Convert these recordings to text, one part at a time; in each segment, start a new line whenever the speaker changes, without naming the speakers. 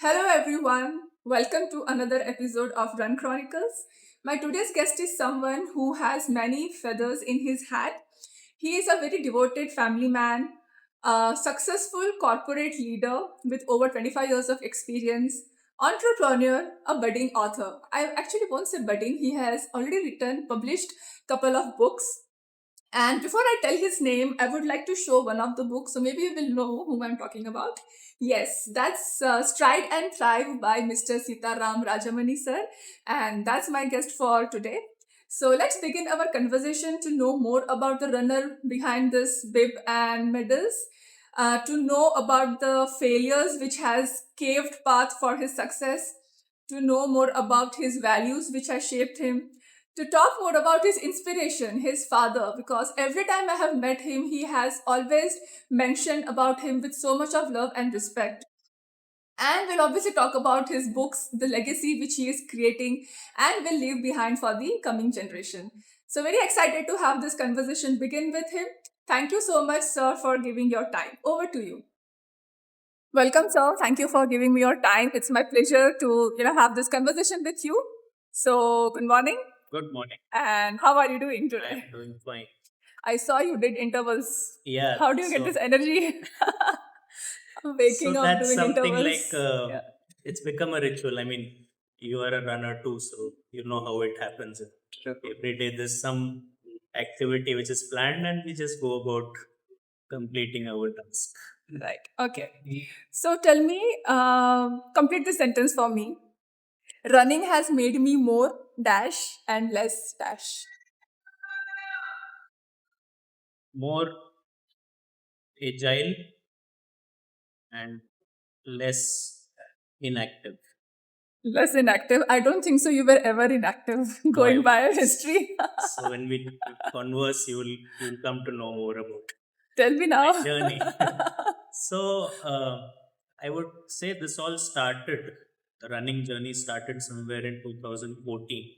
Hello, everyone. Welcome to another episode of Run Chronicles. My today's guest is someone who has many feathers in his hat. He is a very devoted family man, a successful corporate leader with over 25 years of experience, entrepreneur, a budding author. I actually won't say budding, he has already written, published couple of books. And before I tell his name, I would like to show one of the books, so maybe you will know whom I'm talking about. Yes, that's Stride and Thrive by Mr. Sitaram Rajamani sir, and that's my guest for today. So let's begin our conversation to know more about the runner behind this bib and medals, to know about the failures which has caved path for his success, to know more about his values which has shaped him, to talk more about his inspiration, his father, because every time I have met him, he has always mentioned about him with so much of love and respect. And we'll obviously talk about his books, the legacy which he is creating and will leave behind for the coming generation. So, very excited to have this conversation begin with him. Thank you so much, sir, for giving your time. Over to you. Welcome, sir. Thank you for giving me your time. It's my pleasure to have this conversation with you. So, good morning.
Good morning.
And how are you doing
I
today?
am doing fine.
I saw you did intervals.
Yeah.
How do you get this energy? Waking
So
up,
that's
doing
something
intervals.
like it's become a ritual. I mean, you are a runner too, so you know how it happens.
True.
Every day there's some activity which is planned, and we just go about completing our task.
Right. Okay. So tell me, complete the sentence for me. Running has made me more dash and less dash.
More agile and less inactive.
Less inactive. I don't think so. You were ever inactive
No, I
going by
won't.
your history.
So when we converse, you'll come to know more about
Tell me
my
now.
journey. So I would say this all started, the running journey started somewhere in 2014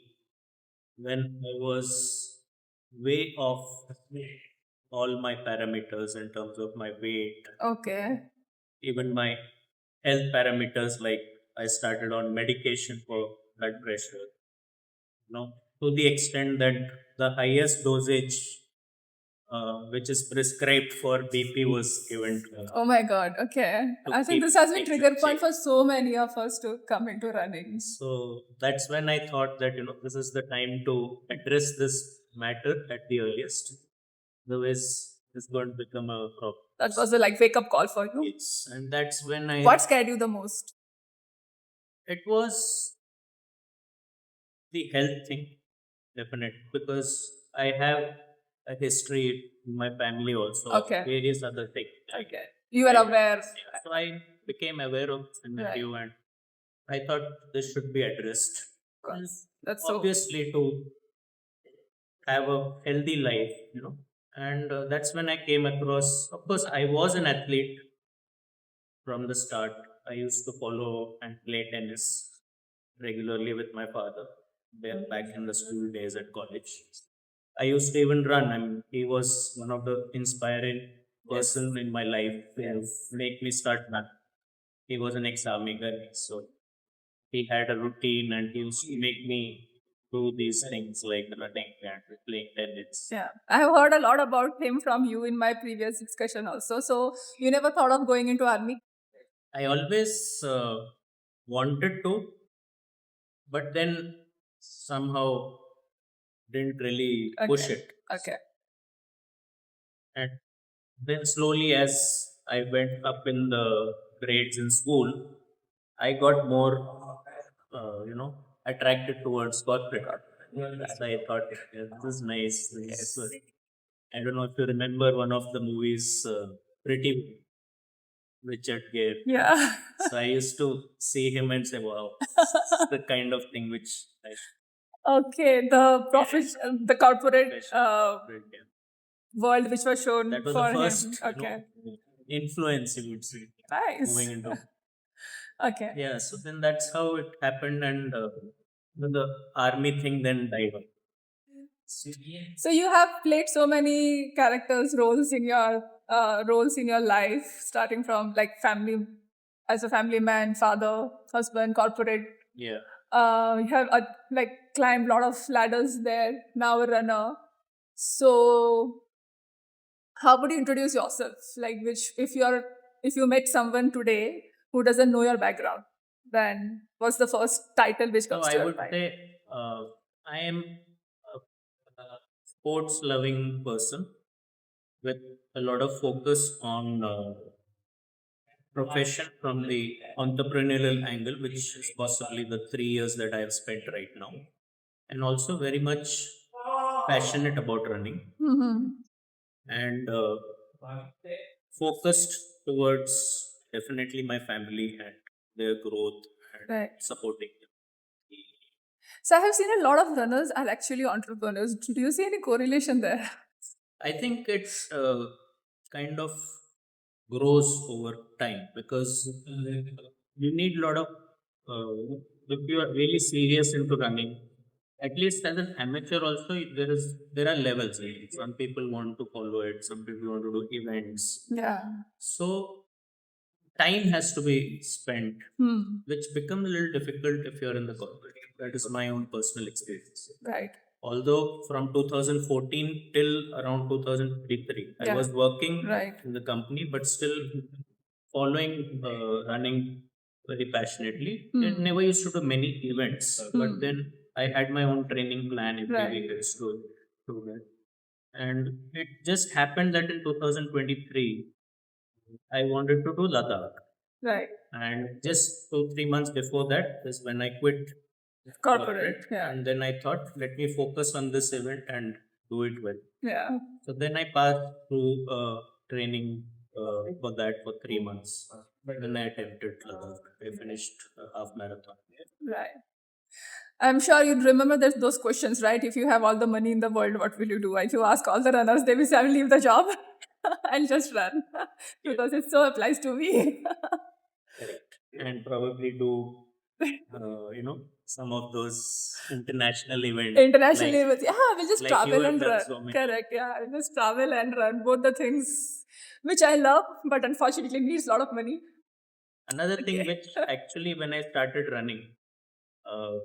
when I was way off all my parameters in terms of my weight,
Okay.
even my health parameters. Like I started on medication for blood pressure, to the extent that the highest dosage which is prescribed for BP was given to me
Oh my God. Okay.
to
I think
keep
this has been
things in
trigger point
shape.
for so many of us to come into running.
So that's when I thought that this is the time to address this matter at the earliest. Otherwise, it's going to become a problem.
That was a like wake up call for you.
Yes, and that's when I.
What scared you the most?
It was the health thing, definitely, because I have a history in my family also of
Okay.
various other things.
Okay. You were aware.
Yeah. So I became aware of the scenario, and I thought this should be addressed. And
That's so.
obviously to have a healthy life, And that's when I came across, of course, I was an athlete from the start. I used to follow and play tennis regularly with my father back in the school days at college. I used to even run. I mean, he was one of the inspiring person in my life to make me start run. He was an ex-army guy, so he had a routine and he used to make me do these things like running and playing tennis.
Yeah, I have heard a lot about him from you in my previous discussion also. So you never thought of going into army?
I always wanted to, but then somehow didn't really push
Okay.
it.
Okay.
And then slowly, as I went up in the grades in school, I got more, attracted towards corporate. So I thought, yeah, this is nice. I don't know if you remember one of the movies, Pretty Richard Gere.
Yeah.
So I used to see him and say, wow, this is the kind of thing which
Okay, the the corporate
yeah.
world which was shown
That was
for
the
him.
first,
Okay,
influence you would say moving
nice.
into.
Okay.
Yeah, so then that's how it happened, and the army thing then died.
So you have played so many characters, roles in your life, starting from like family as a family man, father, husband, corporate.
Yeah.
You have like climbed a lot of ladders there. Now a runner. So how would you introduce yourself? Like, which if you met someone today who doesn't know your background, then what's the first title which
So
comes
I
to your
would
mind?
say I am a sports loving person with a lot of focus on profession from the entrepreneurial angle, which is possibly the 3 years that I have spent right now, and also very much passionate about running
Mm-hmm.
and focused towards definitely my family and their growth and
Right.
supporting them.
So I have seen a lot of runners are actually entrepreneurs. Do you see any correlation there?
I think it kind of grows over time because you need a lot of if you are really serious into running, at least as an amateur also there are levels, right? Some people want to follow it, some people want to do events,
Yeah.
so time has to be spent,
Hmm.
which becomes a little difficult if you're in the corporate. That is my own personal experience.
Right.
Although from 2014 till around 2023 I
Yeah.
was working
Right.
in the company, but still following running very passionately. I
Hmm.
never used to do many events, but
Hmm.
then I had my own training plan every
Right.
week. I used to do that, and it just happened that in 2023 I wanted to do Ladakh,
Right.
and just 2 3 months before that is when I quit
Corporate.
corporate,
Yeah.
and then I thought, let me focus on this event and do it well.
Yeah.
So then I passed through training for that for 3 months. Then I attempted Ladakh. I finished a half marathon.
Right. I'm sure you'd remember those questions, right? If you have all the money in the world, what will you do? If you ask all the runners, they will say, I will leave the job and just run because it so applies to me.
Correct. And probably do some of those international events
Internationally, with yeah, we'll just
like you
travel
have
and
done
run.
so many.
Correct. Yeah, we'll just travel and run. Both the things which I love, but unfortunately needs a lot of money.
Another thing
Okay.
which actually when I started running uh,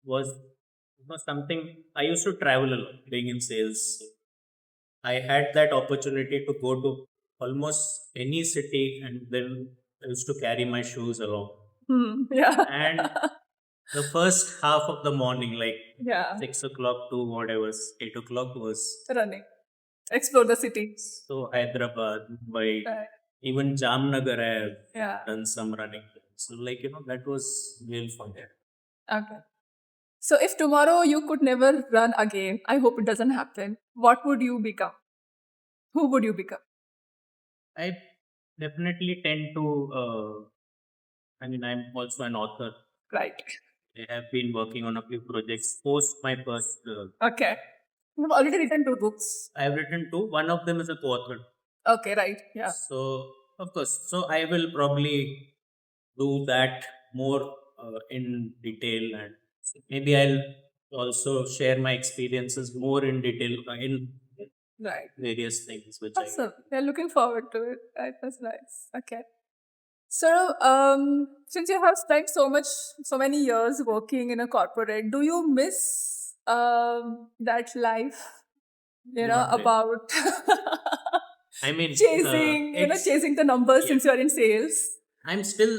was something I used to travel a lot, being in sales. I had that opportunity to go to almost any city, and then I used to carry my shoes along.
Yeah.
And the first half of the morning, like
Yeah.
6 o'clock to whatever, 8 o'clock was
Running. Explore the city.
so Hyderabad, Mumbai,
Right.
even Jamnagar, I have
Yeah.
done some running. So, like, that was real fun.
Okay. So if tomorrow you could never run again, I hope it doesn't happen. What would you become? Who would you become?
I definitely tend to, I'm also an author.
Right.
I have been working on a few projects post my first.
Okay. You've already written 2 books.
I have written two. One of them is a co-author.
Okay, right. Yeah.
So, of course, so I will probably do that more in detail, and maybe I'll also share my experiences more in detail in
Right.
various things which I.
Awesome. They're looking forward to it. Right. That's nice. Okay. So, since you have spent so many years working in a corporate, do you miss that life?
Not really.
About
I mean,
chasing,
it's
chasing the numbers
yeah.
since you're in sales.
I'm still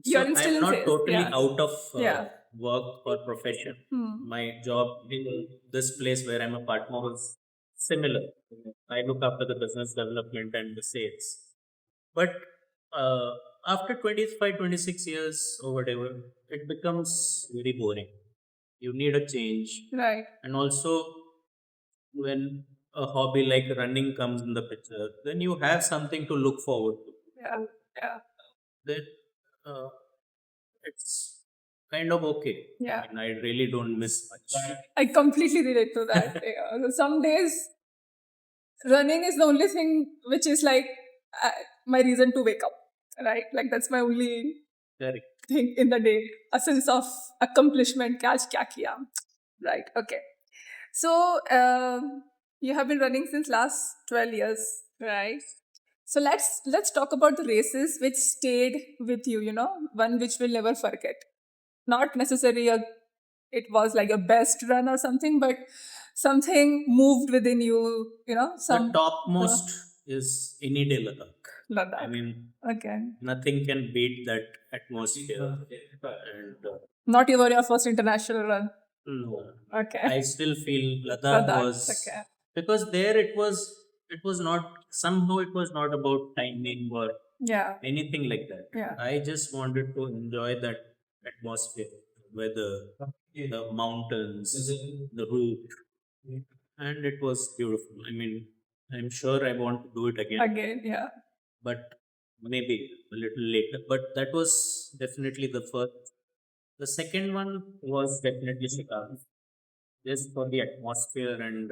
You're
so
still
I'm
in
not
sales.
totally
Yeah.
out of
Yeah.
work or profession.
Hmm.
My job in this place where I'm a partner is similar. I look after the business development and the sales. But uh, after 25, 26 years or whatever, it becomes very boring. You need a change.
Right.
And also, when a hobby like running comes in the picture, then you have something to look forward to.
Yeah. Yeah.
Then uh, it's kind of okay.
Yeah.
I really don't miss much.
I completely relate to that. Yeah. So some days running is the only thing which is like uh, my reason to wake up. Right. Like that's my only
Correct.
thing in the day. A sense of accomplishment. Catch kya kiya. Right. Okay. So you have been running since last 12 years, right? So let's talk about the races which stayed with you. One which we'll never forget. Not necessarily it was like your best run or something, but something moved within you.
The
Some
topmost is any day Ladakh. I
Ladakh.
mean,
Okay.
nothing can beat that atmosphere. And
Not even your first international run.
no,
Okay.
I still feel Ladakh
Ladakh.
was
Okay.
because there it was not somehow it was not about timing or
Yeah.
anything like that.
Yeah.
I just wanted to enjoy that atmosphere, weather, the mountains, the route, and it was beautiful. I mean, I'm sure I want to do it again,
Again. Yeah.
but maybe a little later. But that was definitely the first. The second one was definitely Chicago, just for the atmosphere and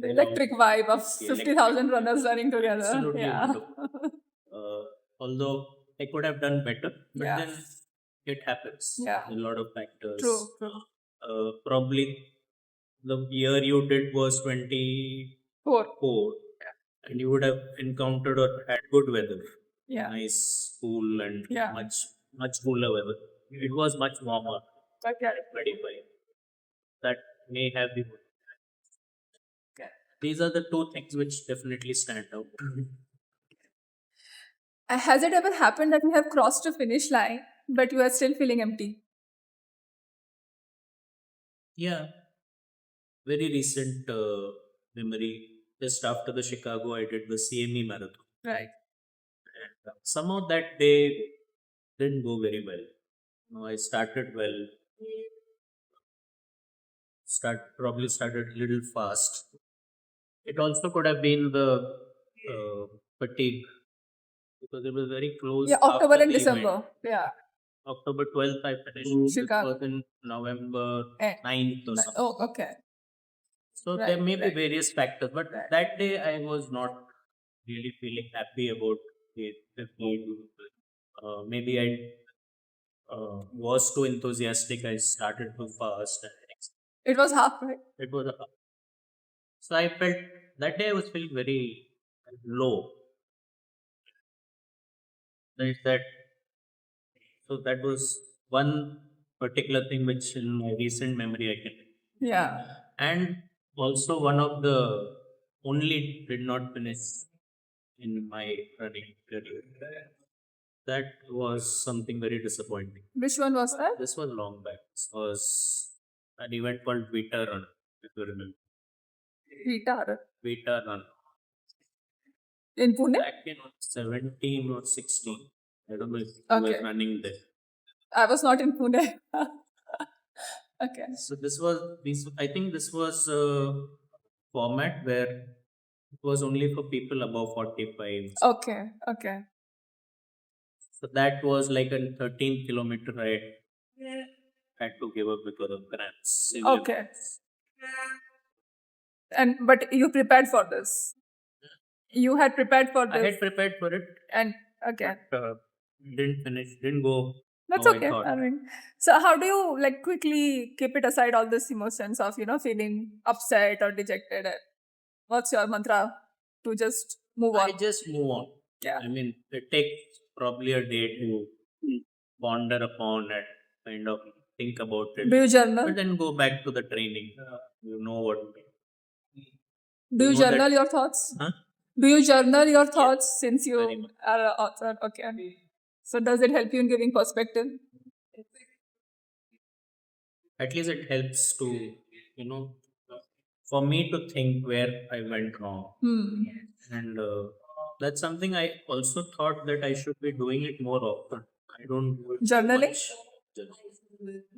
The electric vibe of
the
50,000 runners running together.
absolutely
Yeah.
wonderful. Although I could have done better, but
Yeah.
then it happens.
Yeah.
A lot of factors.
True. True.
Probably the year you did was 24,
Four.
and you would have encountered or had good weather,
Yeah.
nice, cool, and
Yeah.
much cooler weather. It was much warmer.
Okay.
25. That may have been.
Okay.
These are the two things which definitely stand out.
Has it ever happened that you have crossed a finish line, but you are still feeling empty?
Yeah, very recent memory. Just after the Chicago, I did the CME marathon.
Right.
And somehow that day didn't go very well. I started well, probably started a little fast. It also could have been the fatigue because it was very close.
Yeah, October
after
and
the
December.
event.
Yeah.
October 12th, I finished.
Chicago.
It was in November
Eh.
9th or something.
Oh, okay.
So
Right,
there may be
right.
various factors, but
Right.
that day I was not really feeling happy about the food. Maybe I was too enthusiastic. I started too fast.
It was half, right?
It was so I felt that day I was feeling very low. There's that. So that was one particular thing which in my recent memory I can.
Yeah.
And also one of the only did not finish in my running career. That was something very disappointing.
Which one was that?
This was long back. This was an event called Vita Run, if you remember.
Guitar.
Vita Run.
In Pune?
Back in 17 or 16. I don't know if you were
Okay.
running there.
I was not in Pune. Okay.
So I think this was a format where it was only for people above 45.
Okay. Okay.
So that was like a 13-kilometer ride. Had to give up because of cramps. severe
Okay.
cramps.
But you prepared for this. You had prepared for
I
this,
had prepared for it,
and okay,
but didn't finish, didn't go
that's
how I
okay.
thought.
I mean, so how do you like quickly keep it aside all this emotions of feeling upset or dejected? And what's your mantra to just move on?
I just move on.
Yeah.
I mean, it takes probably a day to ponder upon and kind of think about it.
Do you journal?
But then go back to the training. You know what?
Do you
know that-
journal your thoughts?
Huh?
Do you journal your thoughts since
very
you
much.
are an author? Okay. So does it help you in giving perspective?
At least it helps to, for me to think where I went wrong.
Hmm.
And that's something I also thought that I should be doing it more often. I don't do it
Journaling?
much.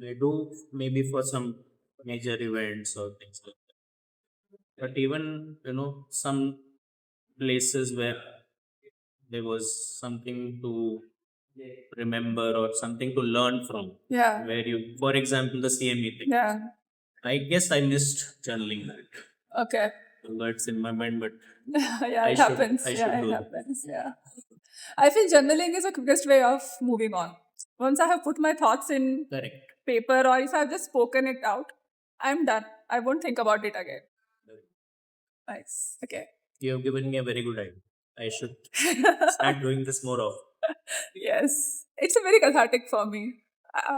I do maybe for some major events or things like that. But even, some places where there was something to remember or something to learn from,
Yeah.
where you, for example, the CME thing.
Yeah.
I guess I missed journaling that.
Okay.
Although it's in my mind, but
Yeah,
I
it
should-
happens.
I
Yeah,
should
it
do that.
happens. Yeah. I feel journaling is the quickest way of moving on. Once I have put my thoughts in
correct.
paper or if I've just spoken it out, I'm done. I won't think about it again. Nice. Okay.
You have given me a very good idea. I should start doing this more often.
Yes, it's a very cathartic for me.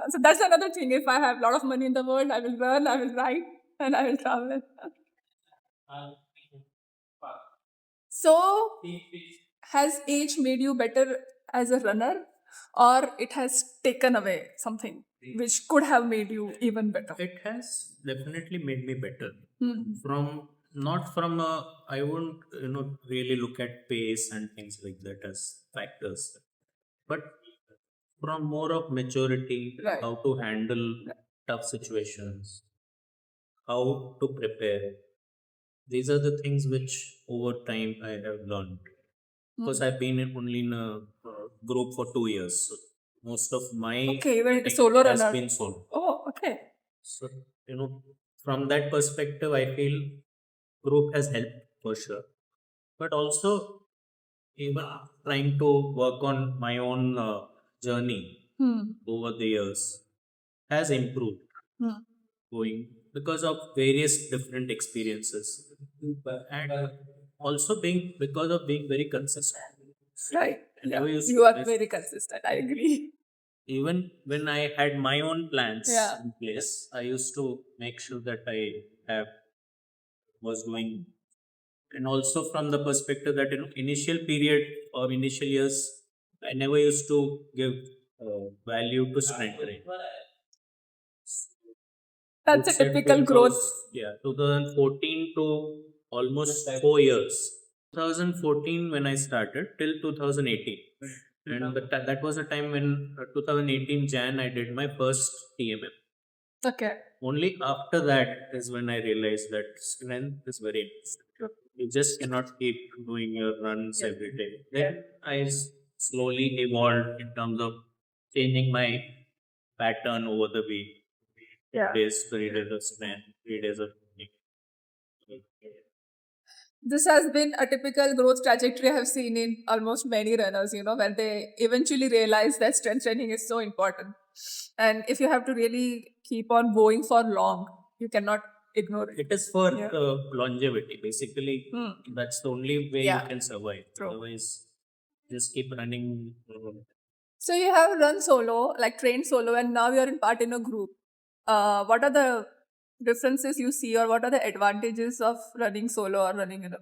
So that's another thing. If I have a lot of money in the world, I will run, I will ride, and I will travel. So, has age made you better as a runner, or it has taken away something which could have made you even better?
It has definitely made me better.
Hmm.
From not from a, I won't really look at pace and things like that as factors, but from more of maturity,
Right.
how to handle tough situations, how to prepare. These are the things which over time I have learned. Because I've been only in a group for 2 years. So most of my
Okay, you were a
running
solo
has
runner.
been solo.
Oh, okay.
So, from that perspective, I feel group has helped for sure. But also, even trying to work on my own journey
Hmm.
over the years has improved
Hmm.
going because of various different experiences and also being because of being very consistent.
Right.
I
Yeah.
never used
You are
to,
very consistent. I agree.
even when I had my own plans
Yeah.
in place, I used to make sure that I have was doing, and also from the perspective that initial period or initial years, I never used to give value to sprint training.
That's
Would
a
say
typical growth.
2014 to almost 4 years. 2014 when I started till 2018. And that was a time when 2018 Jan I did my first TMM.
Okay.
Only after that is when I realized that strength is very important. You just cannot keep doing your runs every day. Then slowly evolved in terms of changing my pattern over the week.
Yeah.
Days, 3 days of strength, 3 days of
This has been a typical growth trajectory I have seen in almost many runners, when they eventually realize that strength training is so important. And if you have to really keep on going for long, you cannot ignore it.
It is for
Yeah.
longevity. Basically,
Hmm.
that's the only way
Yeah.
you can survive.
True.
Otherwise, just keep running.
So you have run solo, like trained solo, and now you're in part in a group. What are the differences you see, or what are the advantages of running solo or running in a?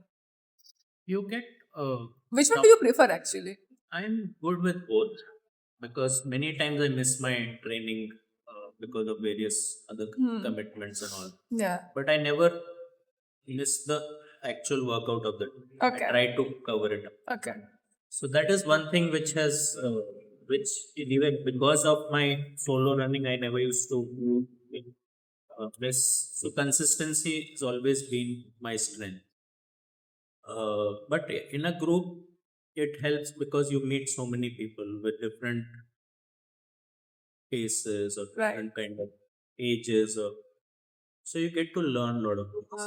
You get.
Which one
Now,
do you prefer actually?
I'm good with both because many times I miss my training because of various other commitments and all.
Yeah.
But I never miss the actual workout of the day.
Okay.
I try to cover it up.
Okay.
So that is one thing which has, which even because of my solo running, I never used to miss. So consistency has always been my strength. But in a group, it helps because you meet so many people with different paces or
Right.
different kind of ages, or so you get to learn a lot of things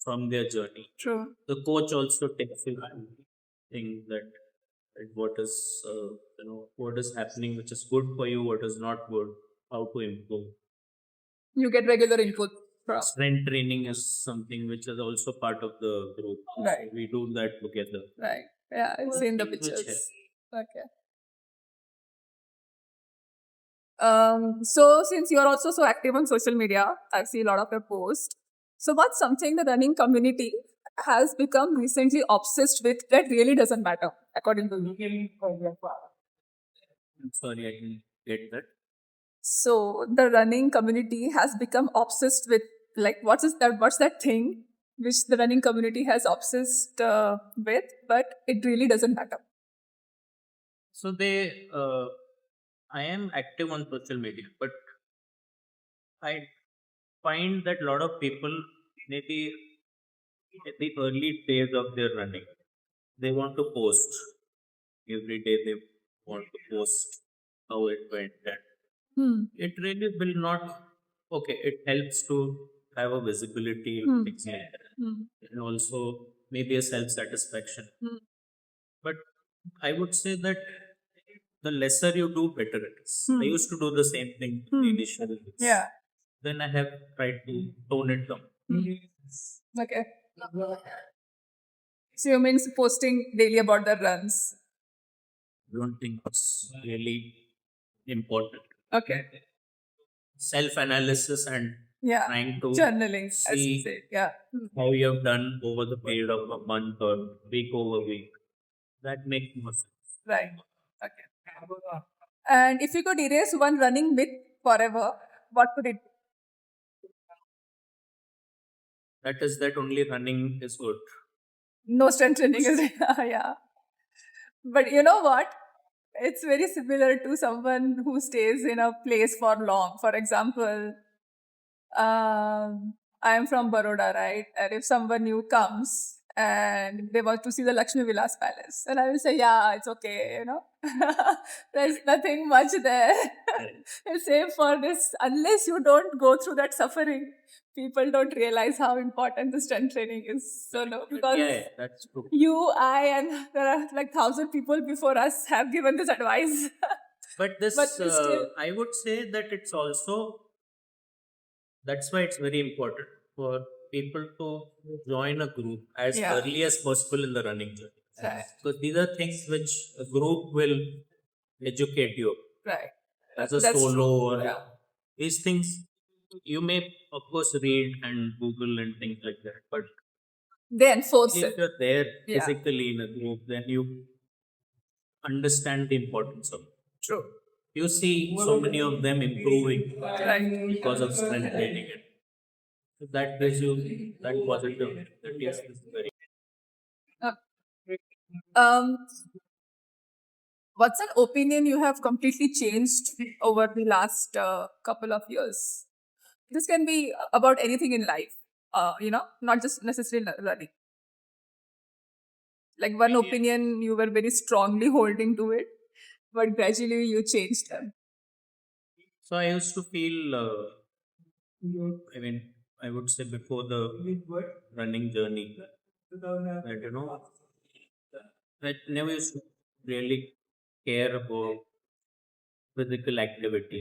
from their journey.
True.
The coach also takes you think that what is what is happening, which is good for you, what is not good, how to improve.
You get regular input from.
Strength training is something which is also part of the group.
Right.
We do that together.
Right. Yeah, I've seen the
Which
pictures.
helps.
Okay. So since you're also so active on social media, I've seen a lot of your posts. So what's something the running community has become recently obsessed with that really doesn't matter, according to you?
I'm sorry, I didn't get that.
So the running community has become obsessed with, like, what's that thing which the running community has obsessed with, but it really doesn't matter.
So I am active on social media, but I find that a lot of people, maybe at the early days of their running, they want to post every day. They want to post how it went, and
Hmm.
it really will not. Okay, it helps to have a visibility, things like that,
Hmm.
and also maybe a self satisfaction.
Hmm.
But I would say that the lesser you do, better it is. I used to do the same thing in the initial days.
Yeah.
Then I have tried to tone it down.
Okay. So you mean posting daily about the runs?
I don't think it's really important.
Okay.
Self-analysis and
Yeah.
trying to
Journaling, as you
see
say. Yeah.
how you have done over the period of a month or week over week. That makes more sense.
Right. Okay. And if you could erase one running myth forever, what would it be?
That is that only running is good.
No strength training is yeah. But you know what? It's very similar to someone who stays in a place for long. For example, I am from Baroda, right? And if someone new comes and they want to see the Lakshmi Vilas Palace, and I will say, yeah, it's okay, there's nothing much there. Same for this, unless you don't go through that suffering, people don't realize how important the strength training is. So, no, because
Yeah, that's true.
you, I, and there are like 1,000 people before us have given this advice.
But this,
But we still,
I would say that it's also, that's why it's very important for people to join a group as
Yeah.
early as possible in the running journey.
Right.
Because these are things which a group will educate you
Right.
as a
That's
solo
true.
or
Yeah.
these things you may of course read and Google and things like that. But
They enforce
if
it.
you're there
Yeah.
physically in a group, then you understand the importance of it.
True.
You see so many of them improving
Right.
because of strength training. So that gives you that positive that yes, this is very
Uh, Um, what's an opinion you have completely changed over the last couple of years? This can be about anything in life, not just necessarily running. Like one opinion you were very strongly holding to it, but gradually you changed them.
so I used to feel I mean I would say before the running journey that I never used to really care about physical activity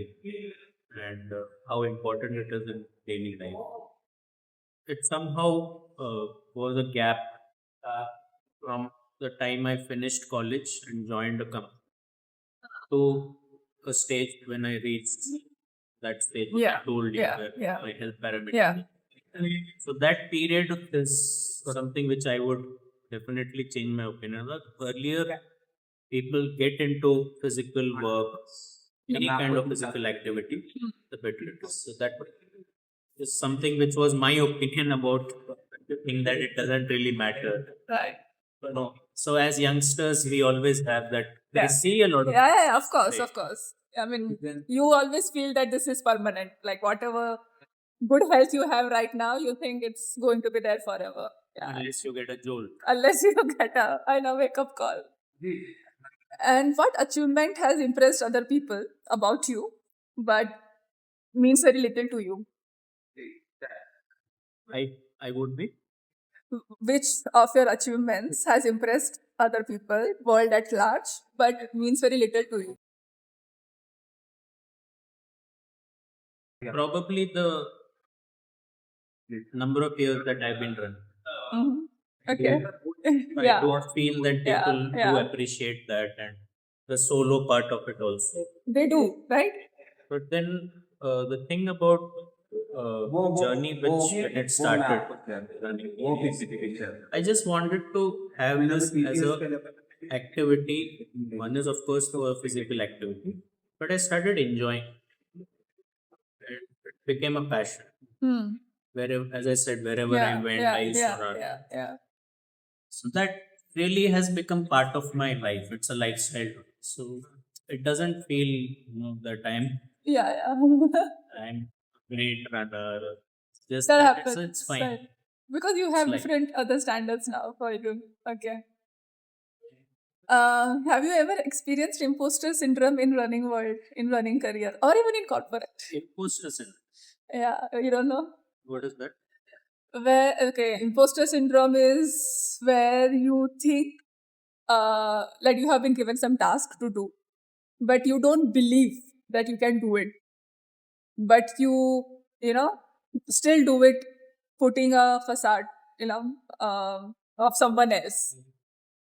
and how important it is in daily life. It somehow was a gap from the time I finished college and joined a company to a stage when I reached that stage
Yeah.
I told you
Yeah.
where
Yeah.
my health parameters.
Yeah.
So that period is something which I would definitely change my opinion. Earlier, people get into physical work, any kind of physical activity, the better it is. So that is something which was my opinion about the thing that it doesn't really matter.
Right.
No. So as youngsters, we always have that. We
Yeah.
see a lot of
Yeah, of course,
right?
of course. I mean, you always feel that this is permanent. Like whatever good health you have right now, you think it's going to be there forever. Yeah.
Unless you get a jolt.
Unless you get a wake up call. And what achievement has impressed other people about you, but means very little to you?
I would be.
Which of your achievements has impressed other people, world at large, but means very little to you?
Probably the number of years that I've been running.
Mhm. Okay.
I
Yeah.
don't feel that
Yeah,
people do
yeah.
appreciate that and the solo part of it also.
They do, right?
But then the thing about journey which when it started running, I just wanted to have this as a activity. One is of course for physical activity, but I started enjoying. It became a passion.
Hmm.
Wherever, as I said, wherever I
Yeah,
went,
yeah,
I used
yeah,
to run.
yeah.
So that really has become part of my life. It's a lifestyle. So it doesn't feel that
Yeah.
I'm a great runner. Just
That
that
happens.
it's fine.
Right. Because you
It's
have
like
different other standards now for you. Okay. Have you ever experienced imposter syndrome in running world, in running career, or even in corporate?
imposter syndrome.
Yeah, you don't know?
What is that?
Imposter syndrome is where you think like you have been given some task to do, but you don't believe that you can do it. But you know, still do it, putting a facade, of someone else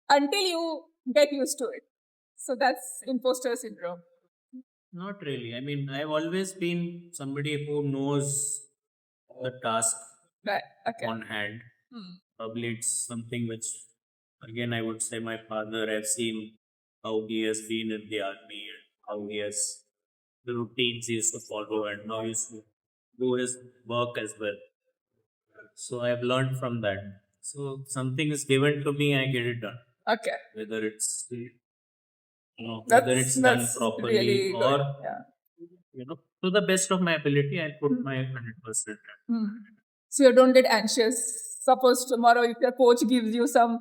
until you get used to it. So that's imposter syndrome.
Not really. I mean, I've always been somebody who knows the task
Right. Okay.
on hand.
Hmm.
Probably it's something which, again, I would say my father, I've seen how he has been in the army and how he has the routines he used to follow and how he used to do his work as well. So I've learned from that. So something is given to me, I get it done.
Okay.
Whether it's whether it's done
That's
properly
really
or
good. Yeah.
to the best of my ability, I'll put my 100%.
Hmm. So you don't get anxious. Suppose tomorrow if your coach gives you some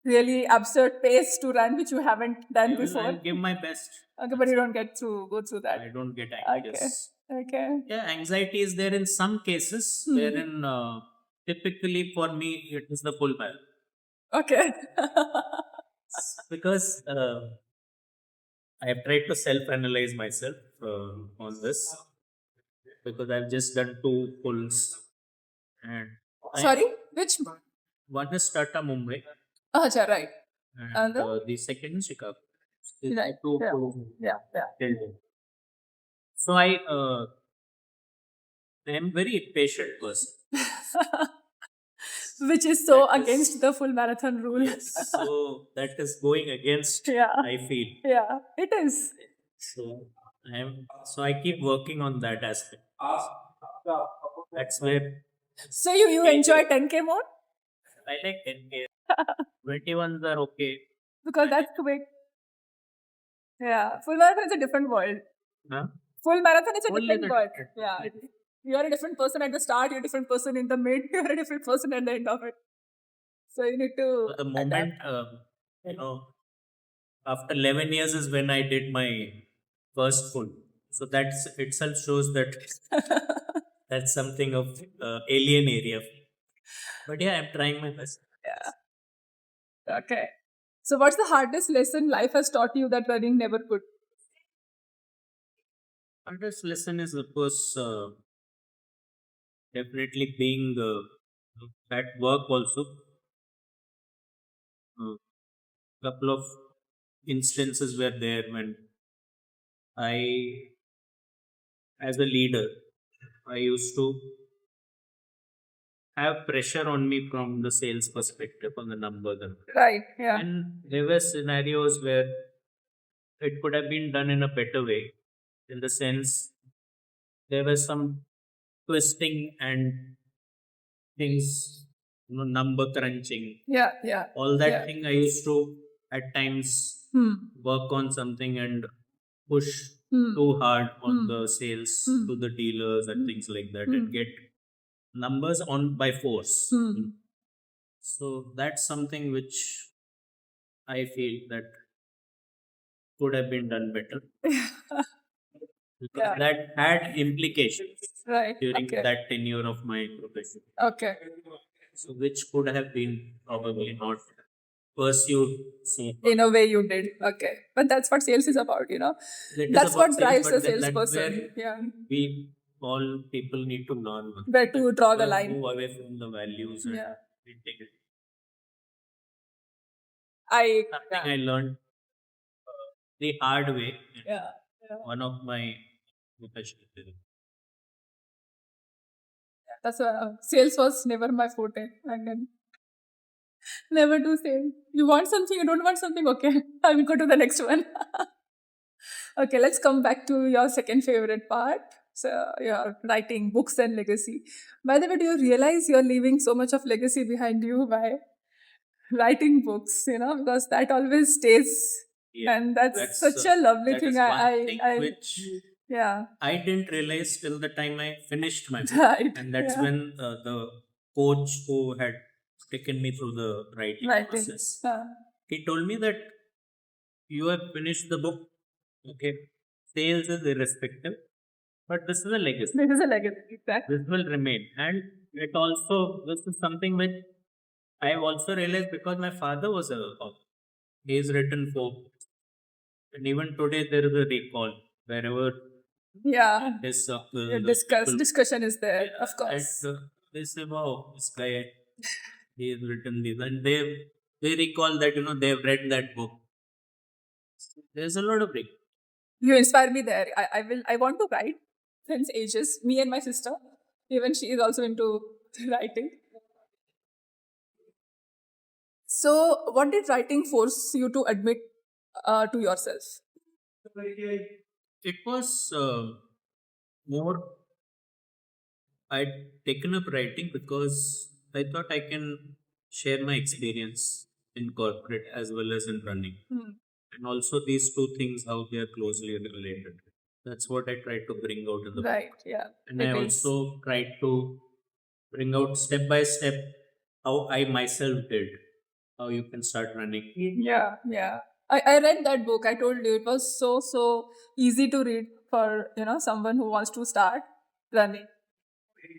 really absurd pace to run which you haven't done before.
I'll give my best.
Okay, but you don't get to go through that.
I don't get
Okay.
anxious.
Okay.
Yeah, anxiety is there in some cases, wherein typically for me it is the full marathon.
Okay.
Because I have tried to self-analyze myself on this because I've just done 2 fulls and
Sorry, which?
one is Tata Mumbai
Acha, right.
and
the?
the second is Chicago. These
Right.
two
Yeah.
fulls
Yeah.
till. So I am very impatient person.
Which is so
That is-
against the full marathon rule.
So that is going against.
Yeah.
I feel.
Yeah, it is.
So I keep working on that aspect. That's where
So you enjoy 10K more?
I like 10K. 21s are okay.
Because that's quick. Yeah. Full marathon is a different world.
Huh?
Full marathon is a
Full is
different
a
world.
different-
Yeah. You're a different person at the start, you're a different person in the mid, you're a different person at the end of it. So you need to
So the moment, after 11 years is when I did my first full. So that itself shows that that's something of alien area. But yeah, I'm trying my best.
Yeah. Okay. So what's the hardest lesson life has taught you that running never could?
Hardest lesson is, of course, definitely being at work also. Couple of instances were there when I, as a leader, I used to have pressure on me from the sales perspective on the numbers.
Right. Yeah.
And there were scenarios where it could have been done in a better way, in the sense there was some twisting and things, number crunching,
Yeah. Yeah.
all that
Yeah.
thing I used to at times work on something and push too hard on the sales to the dealers and things like that and get numbers on by force. So that's something which I feel that could have been done better because
Yeah.
that had implications
Right.
during
Okay.
that tenure of my profession.
Okay.
So which could have been probably not pursued so far.
In a way you did. Okay. But that's what sales is about,
It is
That's
about
what
sales,
drives
but
a
that's
salesperson.
where
Yeah.
we all people need to learn
Where to draw the line.
move away from the values and
Yeah.
integrity.
Yeah.
Something I learned the hard way in
Yeah.
one of my professional career.
That's sales was never my forte. And then never do sales. You want something, you don't want something, okay. I will go to the next one. Okay, let's come back to your second favorite part. So you're writing books and legacy. By the way, do you realize you're leaving so much of legacy behind you by writing books, because that always stays.
Yeah,
And that's such a lovely
that
thing.
is one thing
I
which
yeah.
I didn't realize till the time I finished my book.
Right.
And that's
Yeah.
when the coach who had taken me through the writing process, he told me that you have finished the book. Okay, sales is irrespective, but this is a legacy.
This is a legacy. Exactly.
This will remain, and this is something which I have also realized because my father was a author. He has written 4 books, and even today there is a recall wherever
Yeah.
his
Discussion is there, of course.
And they say, "Wow, this guy He's written this, and they recall that they've read that book. There's a lot of break.
You inspire me there. I want to write since ages. Me and my sister, even she is also into writing. So, what did writing force you to admit to yourself?
It was more. I'd taken up writing because I thought I can share my experience in corporate as well as in running,
Hmm.
and also these two things how they are closely related. That's what I tried to bring out in the book.
Right, yeah.
And I
It is.
also tried to bring out step by step how I myself did, how you can start running.
Yeah, yeah. I read that book. I told you it was so easy to read for someone who wants to start running.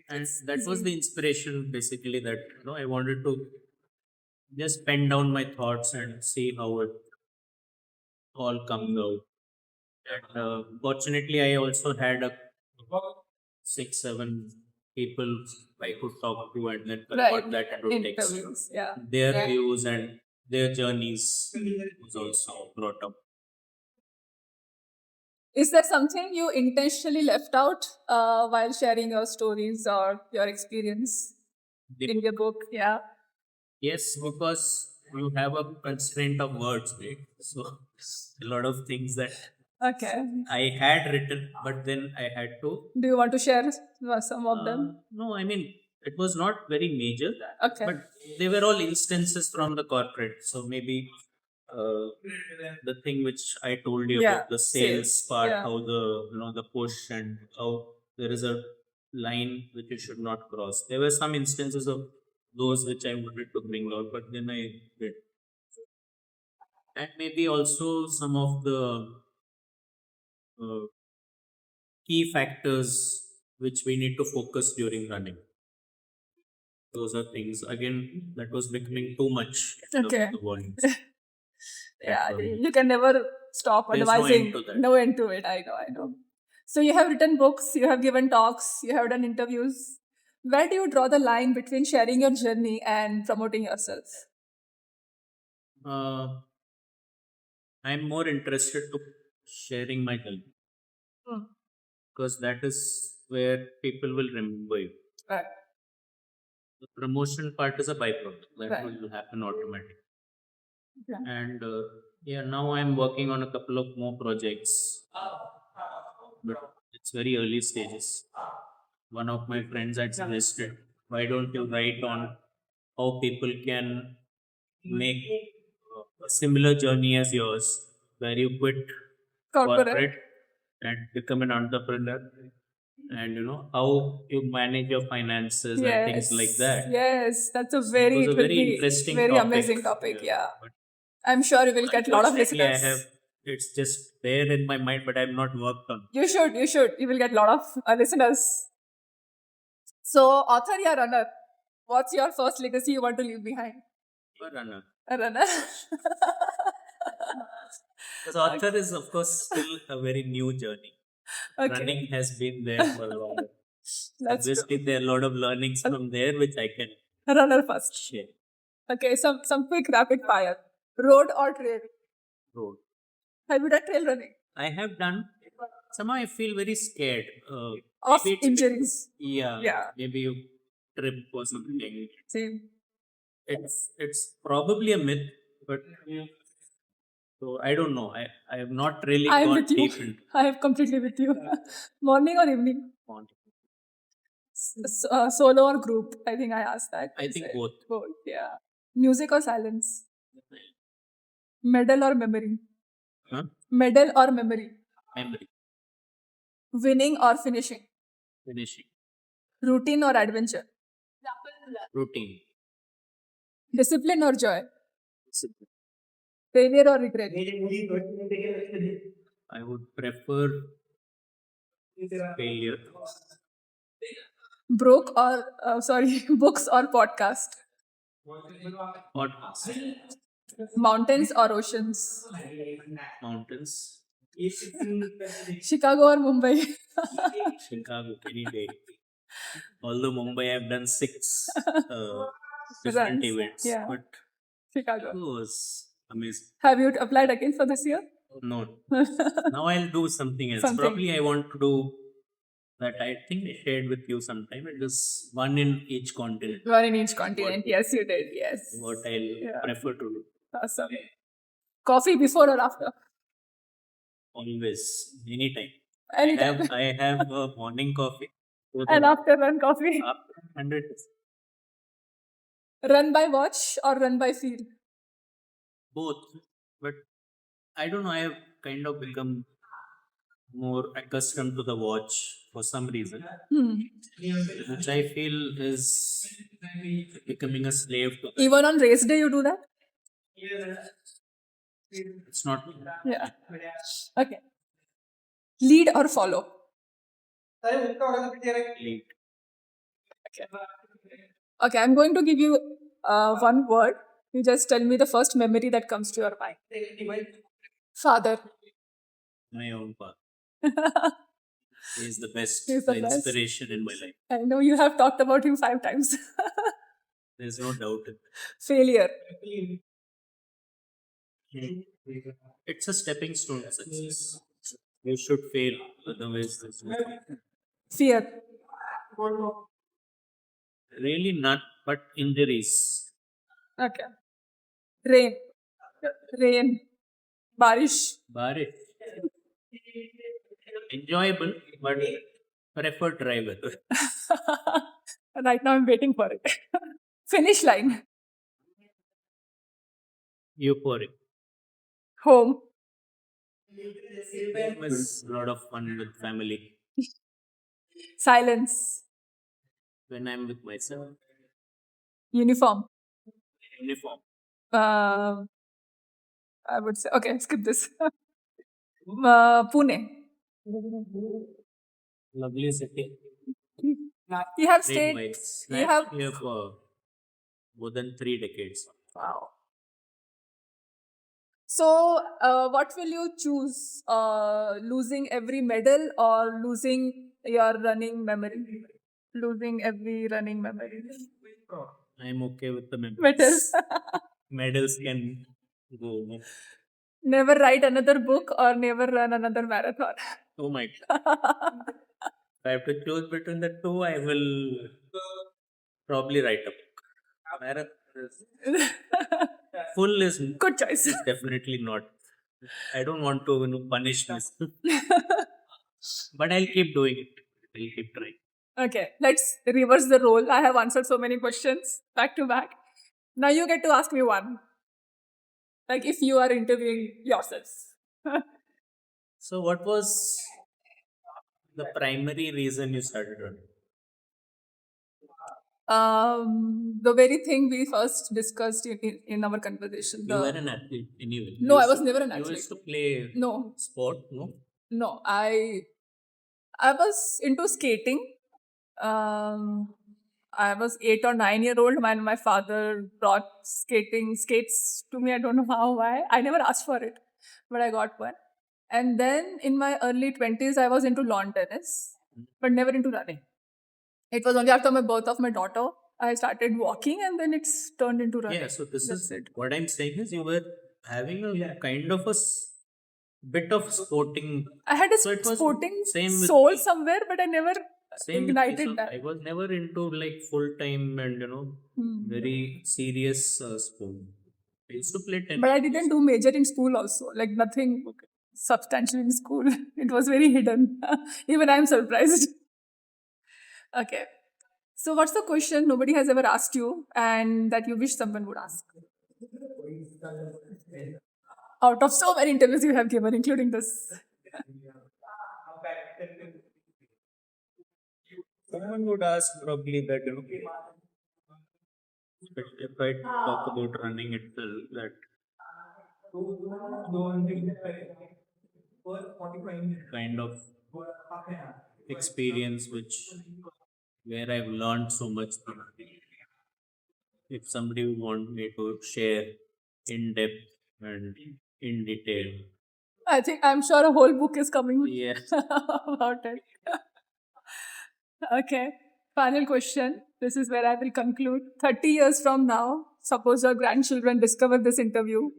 And that was the inspiration basically that I wanted to just pen down my thoughts and see how it all comes out. And fortunately, I also had a 6, 7 people I could talk to and then
Right.
convert that into text.
Interviews. Yeah.
Their
Yeah.
views and their journeys was also brought up.
Is there something you intentionally left out while sharing your stories or your experience
The-
in your book? Yeah.
Yes, because you have a constraint of words, right? So a lot of things that
Okay.
I had written, but then I had to.
Do you want to share some of them?
No, I mean it was not very major,
Okay.
but they were all instances from the corporate. So maybe the thing which I told you
Yeah,
about the sales
sales.
part,
Yeah.
how the push and how there is a line which you should not cross. There were some instances of those which I wanted to bring out, but then I did. And maybe also some of the uh, key factors which we need to focus during running. Those are things again that was becoming too much.
Okay.
The volumes.
Yeah,
um,
you can never stop
There's no
advising.
end to that.
No end to it. I know, I know. So you have written books, you have given talks, you have done interviews. Where do you draw the line between sharing your journey and promoting yourself?
Uh, I'm more interested to sharing my journey
Hmm.
because that is where people will remember you.
Right.
The promotion part is a byproduct that
Right.
will happen automatically.
Yeah.
And yeah, now I'm working on a couple of more projects, but it's very early stages. One of my friends had suggested, why don't you write on how people can make a similar journey as yours, where you quit
Corporate.
corporate and become an entrepreneur, and how you manage your finances and things like that.
Yes, that's a
It
very,
was a
it will
very
be
interesting
very
topic.
amazing topic. Yeah.
But
I'm sure you will get a lot of
unfortunately, I
listeners.
have it's just there in my mind, but I've not worked on.
You should, you should. You will get a lot of listeners. So, author or runner? What's your first legacy you want to leave behind?
A runner.
A runner.
Because author is, of course, still a very new journey.
Okay.
Running has been there for a long time.
That's
Obviously, there are a lot of learnings from there which I can
true. Runner first.
share.
Okay, some quick rapid fire. Road or trail?
Road.
Have you done trail running?
I have done. Somehow I feel very scared.
Of
maybe it's
injuries.
Yeah.
Yeah.
Maybe you trip or something.
Same.
It's probably a myth, but so I don't know. I have not really
I am
gone
with you.
deep into
I am completely with you. Morning or evening?
quant.
Solo or group? I think I asked that.
I think
said
both.
Both, yeah. Music or silence? Medal or memory?
Huh?
Medal or memory?
Memory.
Winning or finishing?
Finishing.
Routine or adventure?
Routine.
Discipline or joy?
Discipline.
Failure or regret?
I would prefer failure.
Broke or books or podcast?
Podcast.
Mountains or oceans?
Mountains.
Chicago or Mumbai?
Chicago any day. Although Mumbai I've done 6. different
runs.
events.
Yeah,
But
Chicago.
it was amazing.
Have you applied again for this year?
No, now I'll do something else.
Something.
Probably I want to do that. I think I shared with you sometime. It is one in each continent.
One in each continent. Yes, you did. Yes.
What I'll prefer to do.
Awesome. Coffee before or after?
Always, anytime.
Anytime.
I have a morning coffee.
And after run coffee?
After 100.
Run by watch or run by feel?
Both. But I don't know, I have kind of become more accustomed to the watch for some reason, which I feel is becoming a slave to.
Even on race day, you do that?
It's not.
Yeah. Okay. Lead or follow?
Lead.
Okay, I'm going to give you one word. You just tell me the first memory that comes to your mind. Father.
My own path. He is the best,
He's the best.
inspiration in my life.
I know you have talked about him 5 times.
There's no doubt in
Failure.
it. It's a stepping stone to success. You should fail, otherwise there's no.
Fear.
Really not, but injuries.
Okay. Rain. Rain. Barish.
Barish. Enjoyable, but prefer dry weather.
Right now I'm waiting for it. Finish line.
Euphoric.
Home.
It was a lot of fun with family.
Silence.
When I'm with myself.
Uniform.
Uniform.
I would say, okay, skip this. Pune.
Lovely city.
You have
Great
stayed.
vibes.
You
I've
have.
been here for more than 3 decades.
Wow. So, what will you choose? Losing every medal or losing your running memory? Losing every running memory.
I'm okay with the
Medals.
medals. Medals can go.
Never write another book or never run another marathon.
Oh my God. If I have to choose between the two, I will probably write a book. Marathon is full is
Good choice.
definitely not. I don't want to punish myself. But I'll keep doing it. I'll keep trying.
Okay, let's reverse the role. I have answered so many questions back to back. Now you get to ask me one. Like if you are interviewing yourselves.
So, what was the primary reason you started running?
The very thing we first discussed in our conversation.
You were an athlete anyway.
No,
You
I
used
was
to-
never an
You
athlete.
used to play
No,
sport, no?
no. I was into skating. I was 8 or 9 year old when my father brought skates to me. I don't know how, why. I never asked for it, but I got one. And then in my early 20s, I was into lawn tennis, but never into running. It was only after my birth of my daughter, I started walking and then it's turned into running.
Yeah, so this
That's
is
it.
what I'm saying is you were having a kind of a bit of sporting.
I had a
So it was
sporting
same with
soul
me.
somewhere, but I never
Same with me.
ignited
So
that.
I was never into like full time and very serious sport. I used to play tennis.
But I didn't do major in school also, like nothing substantial in school. It was very hidden. Even I'm surprised. Okay. So what's the question nobody has ever asked you and that you wish someone would ask? Out of so many interviews you have given, including this.
Someone would ask probably that, if I talk about running itself, that kind of experience where I've learned so much from running. If somebody would want me to share in depth and in detail,
I'm sure a whole book is coming
yeah.
about it. Okay. Final question. This is where I will conclude. 30 years from now, suppose your grandchildren discover this interview.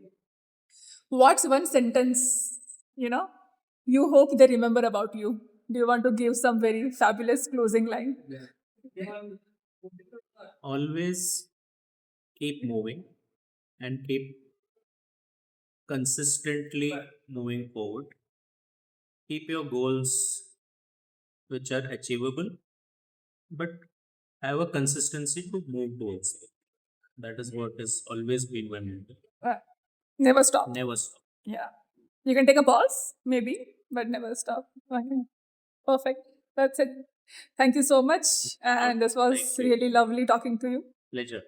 What's one sentence, you hope they remember about you? Do you want to give some very fabulous closing line?
Always keep moving and keep consistently moving forward. Keep your goals which are achievable, but have a consistency to move towards it. That is what has always been my mentor.
Uh, Never stop.
Never stop.
Yeah. You can take a pause, maybe, but never stop. Okay. Perfect. That's it. Thank you so much. And this was
Thank you.
really lovely talking to you.
Pleasure.